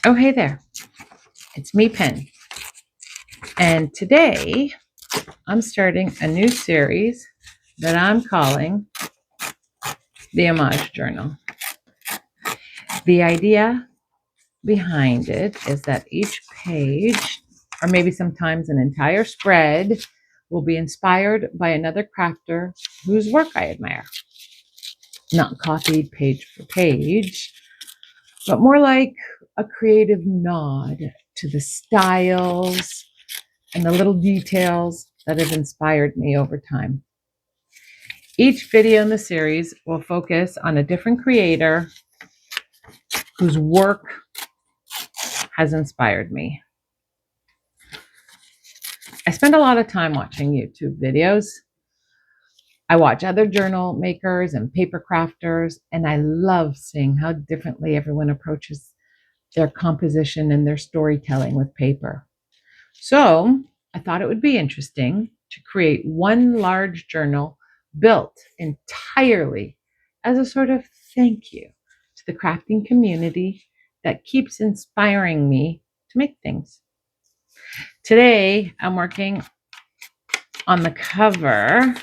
Oh, hey there. It's me, Pen. And today I'm starting a new series that I'm calling the Homage Journal. The idea behind it is that each page, or maybe sometimes an entire spread, will be inspired by another crafter whose work I admire. Not copied page for page, but more like a creative nod to the styles and the little details that have inspired me over time. Each video in the series will focus on a different creator whose work has inspired me. I spend a lot of time watching YouTube videos. I watch other journal makers and paper crafters, and I love seeing how differently everyone approaches their composition and their storytelling with paper. So I thought it would be interesting to create one large journal built entirely as a sort of thank you to the crafting community that keeps inspiring me to make things. Today, I'm working on the cover,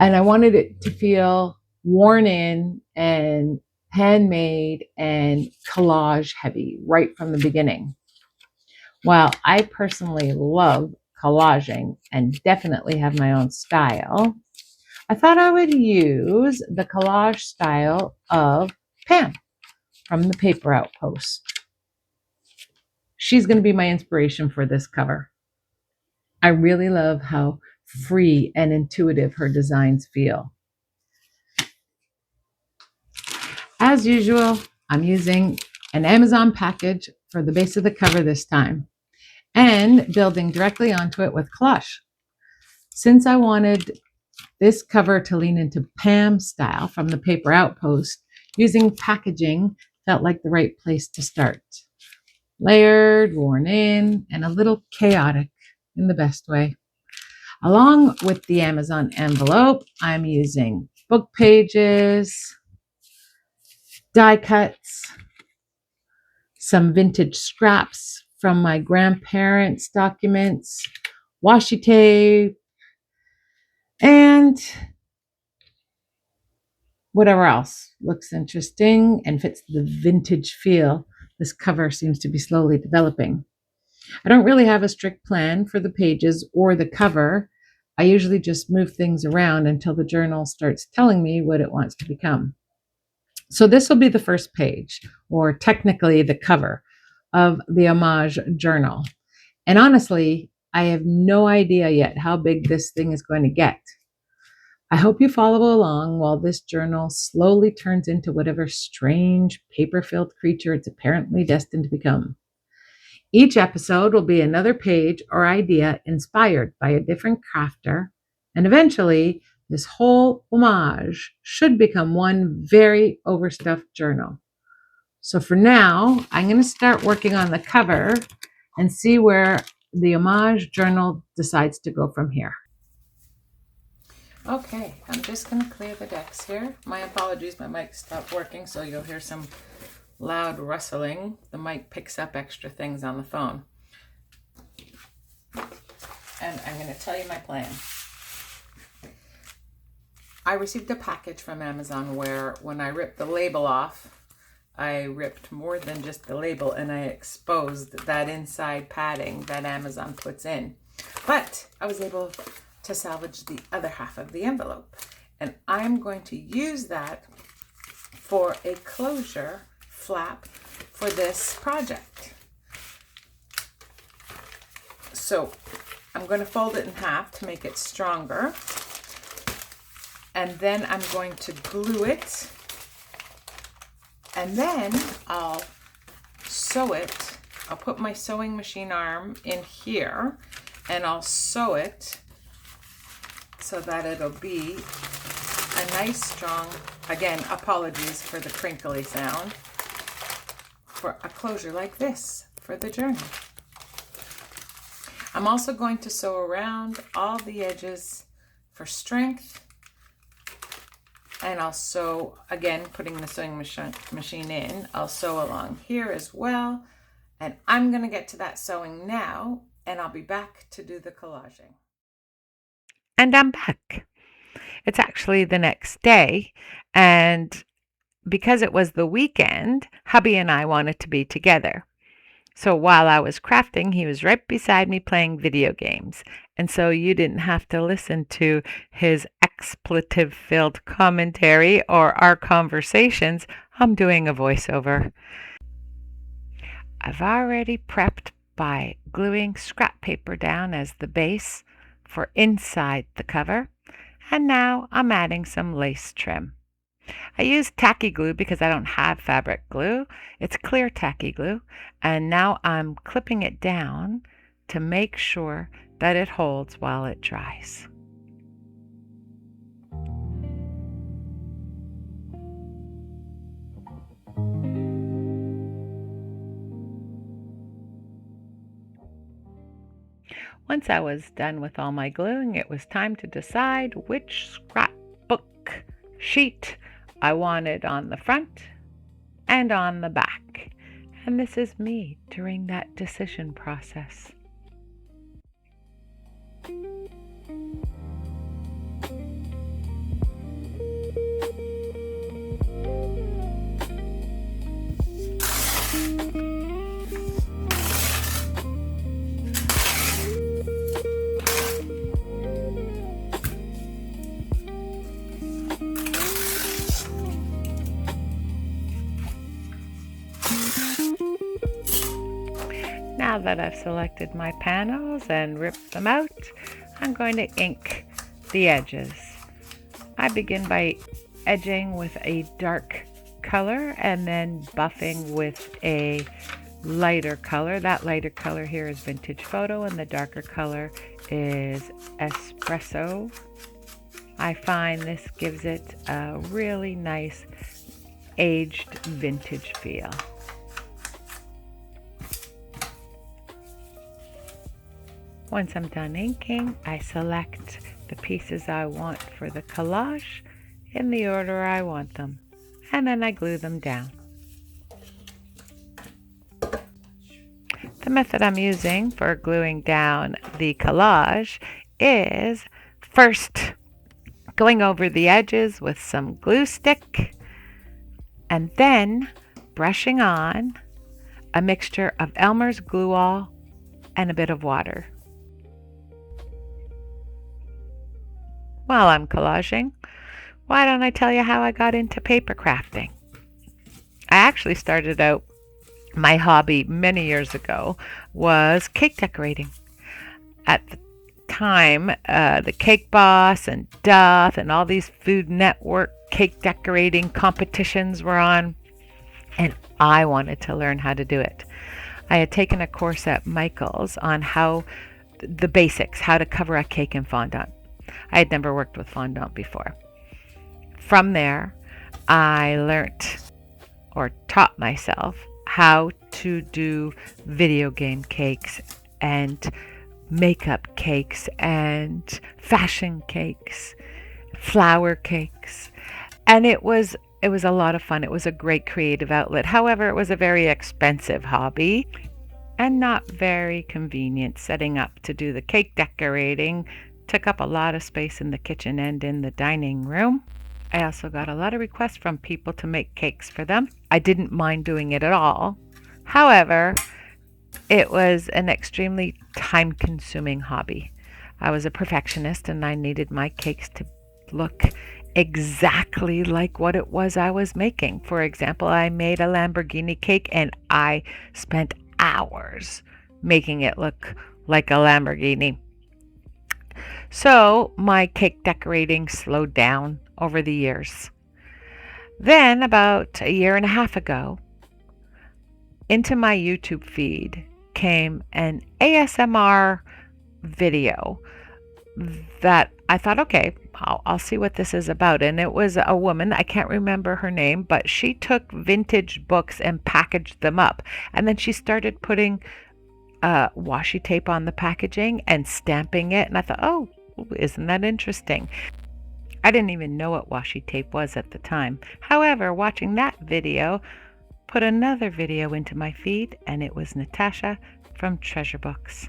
and I wanted it to feel worn in and handmade and collage heavy right from the beginning. While I personally love collaging and definitely have my own style, I thought I would use the collage style of Pam from the Paper Outpost. She's going to be my inspiration for this cover. I really love how free and intuitive her designs feel. As usual, I'm using an Amazon package for the base of the cover this time and building directly onto it with collage. Since I wanted this cover to lean into Pam style from the Paper Outpost, using packaging felt like the right place to start. Layered, worn in, and a little chaotic in the best way. Along with the Amazon envelope, I'm using book pages, die cuts, some vintage scraps from my grandparents' documents, washi tape, and whatever else looks interesting and fits the vintage feel this cover seems to be slowly developing. I don't really have a strict plan for the pages or the cover. I usually just move things around until the journal starts telling me what it wants to become. So this will be the first page, or technically the cover, of the Homage journal. And honestly, I have no idea yet how big this thing is going to get. I hope you follow along while this journal slowly turns into whatever strange paper-filled creature it's apparently destined to become. Each episode will be another page or idea inspired by a different crafter, and eventually this whole homage should become one very overstuffed journal. So for now, I'm going to start working on the cover and see where the Homage journal decides to go from here. Okay, I'm just going to clear the decks here. My apologies, my mic stopped working, so you'll hear some loud rustling. The mic picks up extra things on the phone. And I'm going to tell you my plan. I received a package from Amazon where when I ripped the label off, I ripped more than just the label and I exposed that inside padding that Amazon puts in. But I was able to salvage the other half of the envelope. And I'm going to use that for a closure flap for this project. So I'm going to fold it in half to make it stronger. And then I'm going to glue it. And then I'll sew it. I'll put my sewing machine arm in here and I'll sew it so that it'll be a nice strong, again, apologies for the crinkly sound, for a closure like this for the journal. I'm also going to sew around all the edges for strength And I'll sew, again, putting the sewing machine in, I'll sew along here as well. And I'm going to get to that sewing now, and I'll be back to do the collaging. And I'm back. It's actually the next day, and because it was the weekend, hubby and I wanted to be together. So while I was crafting, he was right beside me playing video games. And so you didn't have to listen to his expletive-filled commentary or our conversations. I'm doing a voiceover. I've already prepped by gluing scrap paper down as the base for inside the cover. And now I'm adding some lace trim. I used tacky glue because I don't have fabric glue. It's clear tacky glue. And now I'm clipping it down to make sure that it holds while it dries. Once I was done with all my gluing, it was time to decide which scrapbook sheet I wanted on the front and on the back. And this is me during that decision process. Now that I've selected my panels and ripped them out, I'm going to ink the edges. I begin by edging with a dark color and then buffing with a lighter color. That lighter color here is Vintage Photo and the darker color is Espresso. I find this gives it a really nice aged vintage feel. Once I'm done inking, I select the pieces I want for the collage in the order I want them, and then I glue them down. The method I'm using for gluing down the collage is first going over the edges with some glue stick and then brushing on a mixture of Elmer's glue all and a bit of water. While I'm collaging, why don't I tell you how I got into paper crafting? I actually started out, my hobby many years ago was cake decorating. At the time, the Cake Boss and Duff and all these Food Network cake decorating competitions were on, and I wanted to learn how to do it. I had taken a course at Michael's on how the basics, how to cover a cake in fondant. I had never worked with fondant before. From there, I learnt or taught myself how to do video game cakes and makeup cakes and fashion cakes, flower cakes. And it was a lot of fun. It was a great creative outlet. However, it was a very expensive hobby and not very convenient. Setting up to do the cake decorating took up a lot of space in the kitchen and in the dining room. I also got a lot of requests from people to make cakes for them. I didn't mind doing it at all. However, it was an extremely time-consuming hobby. I was a perfectionist and I needed my cakes to look exactly like what it was I was making. For example, I made a Lamborghini cake and I spent hours making it look like a Lamborghini. So my cake decorating slowed down over the years. Then about a year and a half ago, into my YouTube feed came an ASMR video that I thought, okay, I'll see what this is about. And it was a woman, I can't remember her name, but she took vintage books and packaged them up. And then she started putting washi tape on the packaging and stamping it. And I thought, oh, isn't that interesting? I didn't even know what washi tape was at the time. However, watching that video put another video into my feed, and it was Natasha from Treasure Books.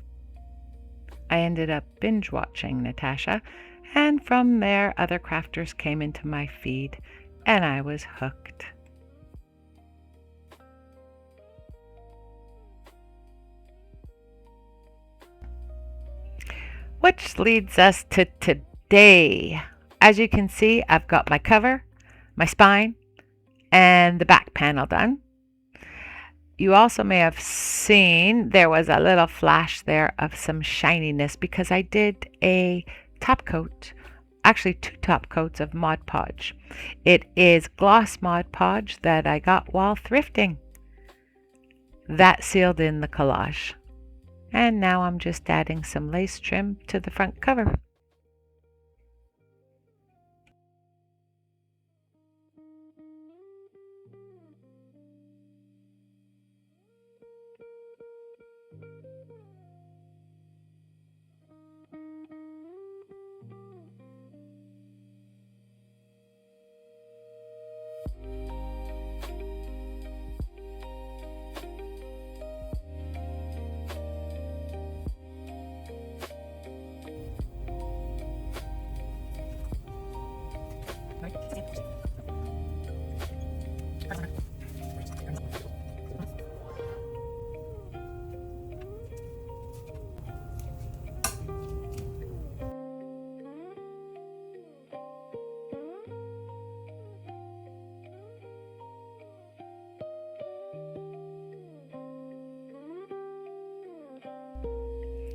I ended up binge watching Natasha, and from there other crafters came into my feed, and I was hooked. Which leads us to today. As you can see, I've got my cover, my spine, and the back panel done. You also may have seen there was a little flash there of some shininess because I did a top coat, actually 2 top coats of Mod Podge. It is gloss Mod Podge that I got while thrifting. That sealed in the collage. And now I'm just adding some lace trim to the front cover.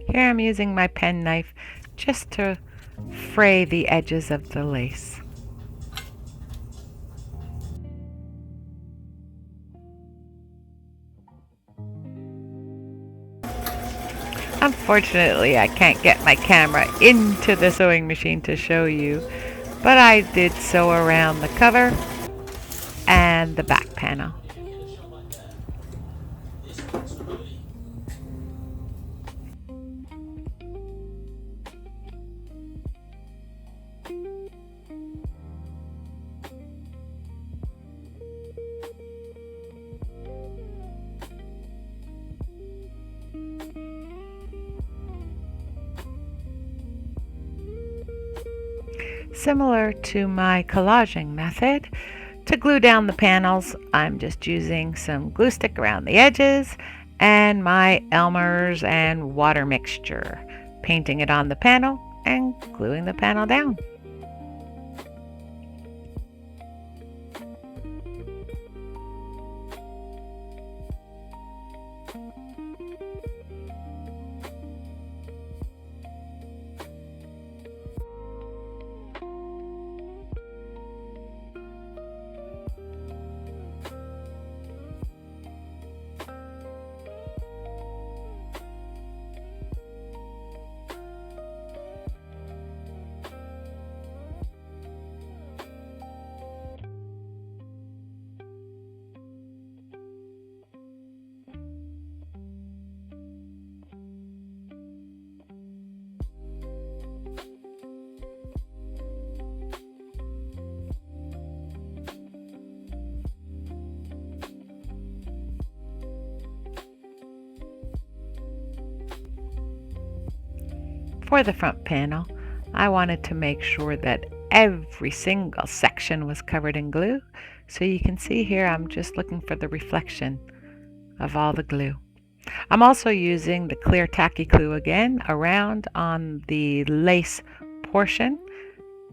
Here I'm using my pen knife just to fray the edges of the lace. Unfortunately, I can't get my camera into the sewing machine to show you, but I did sew around the cover and the back panel. Similar to my collaging method, to glue down the panels, I'm just using some glue stick around the edges and my Elmer's and water mixture, painting it on the panel and gluing the panel down. For the front panel, I wanted to make sure that every single section was covered in glue. So you can see here I'm just looking for the reflection of all the glue. I'm also using the clear tacky glue again around on the lace portion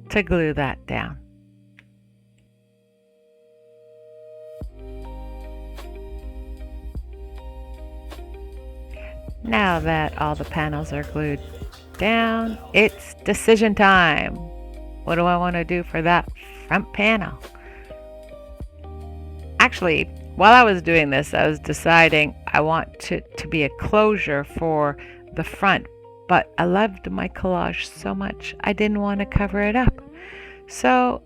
to glue that down. Now that all the panels are glued down, it's decision time. What do I want to do for that front panel? Actually, while I was doing this, I was deciding I want to be a closure for the front, but I loved my collage so much I didn't want to cover it up. So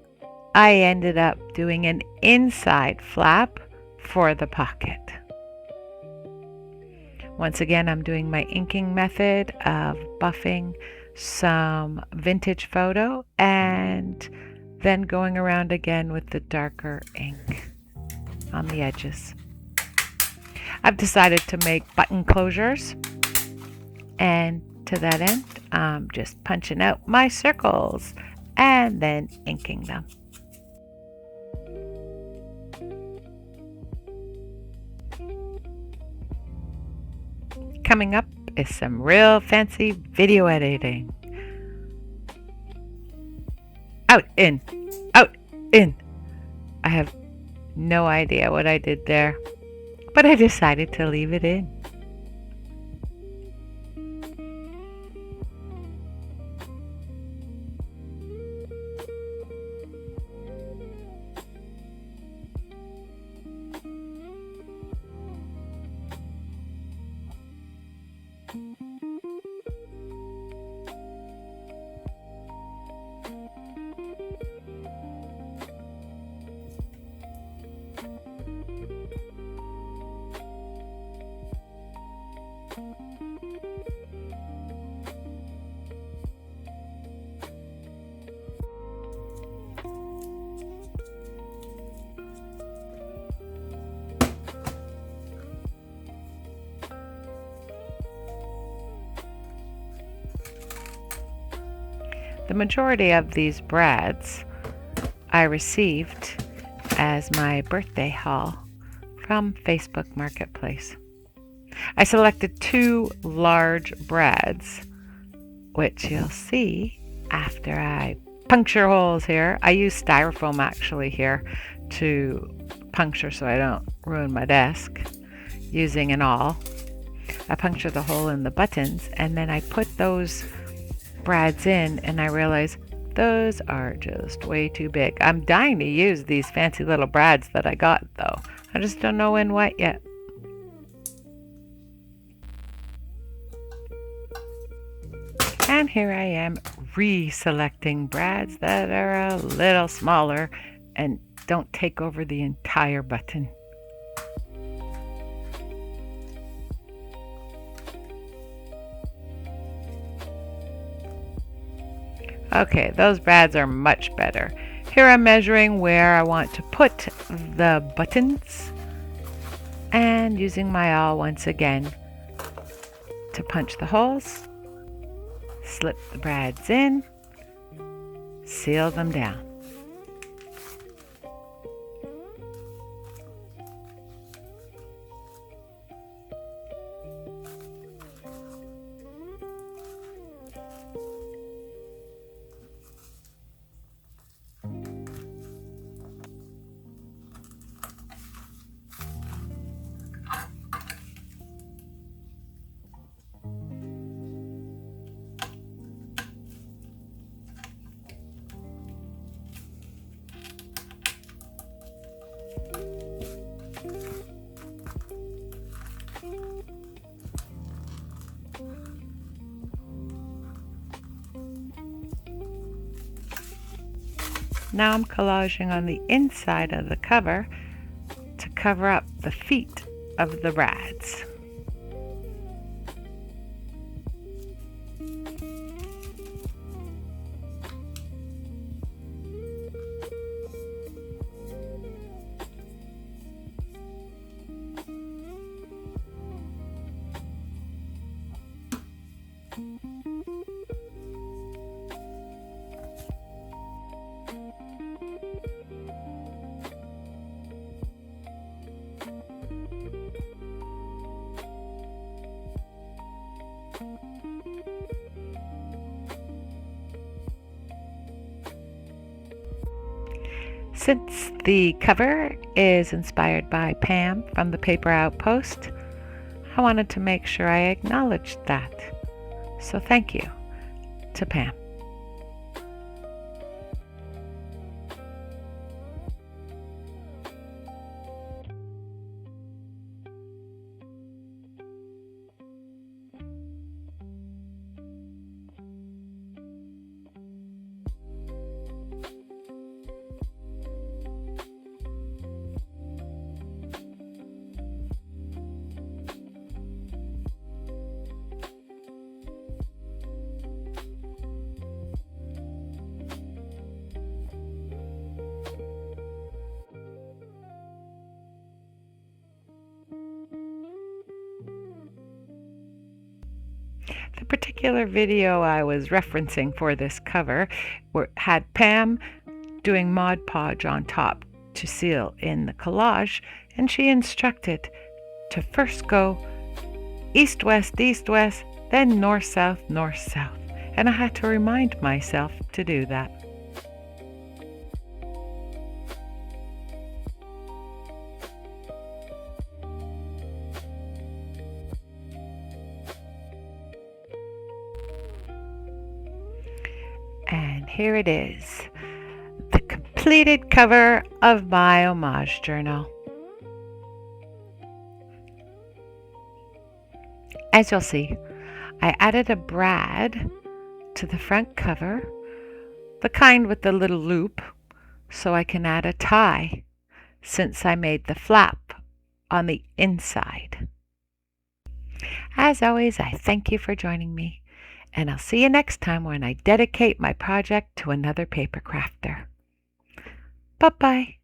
I ended up doing an inside flap for the pocket. Once again, I'm doing my inking method of buffing some vintage photo and then going around again with the darker ink on the edges. I've decided to make button closures, and to that end, I'm just punching out my circles and then inking them. Coming up is some real fancy video editing. Out, in, out, in. I have no idea what I did there, but I decided to leave it in. The majority of these brads I received as my birthday haul from Facebook Marketplace. I selected 2 large brads, which you'll see after I puncture holes here. I use styrofoam actually here to puncture so I don't ruin my desk using an awl. I puncture the hole in the buttons, and then I put those brads in, and I realize those are just way too big. I'm dying to use these fancy little brads that I got though. I just don't know in what yet. And here I am reselecting brads that are a little smaller and don't take over the entire button. Okay, those brads are much better. Here I'm measuring where I want to put the buttons and using my awl once again to punch the holes, slip the brads in, seal them down. Now I'm collaging on the inside of the cover to cover up the feet of the brads. Since the cover is inspired by Pam from the Paper Outpost, I wanted to make sure I acknowledged that. So thank you to Pam. The particular video I was referencing for this cover had Pam doing Mod Podge on top to seal in the collage, and she instructed to first go east-west, east-west, then north-south, north-south. And I had to remind myself to do that. And here it is, the completed cover of my Homage journal. As you'll see, I added a brad to the front cover, the kind with the little loop, so I can add a tie since I made the flap on the inside. As always, I thank you for joining me, and I'll see you next time when I dedicate my project to another paper crafter. Bye-bye.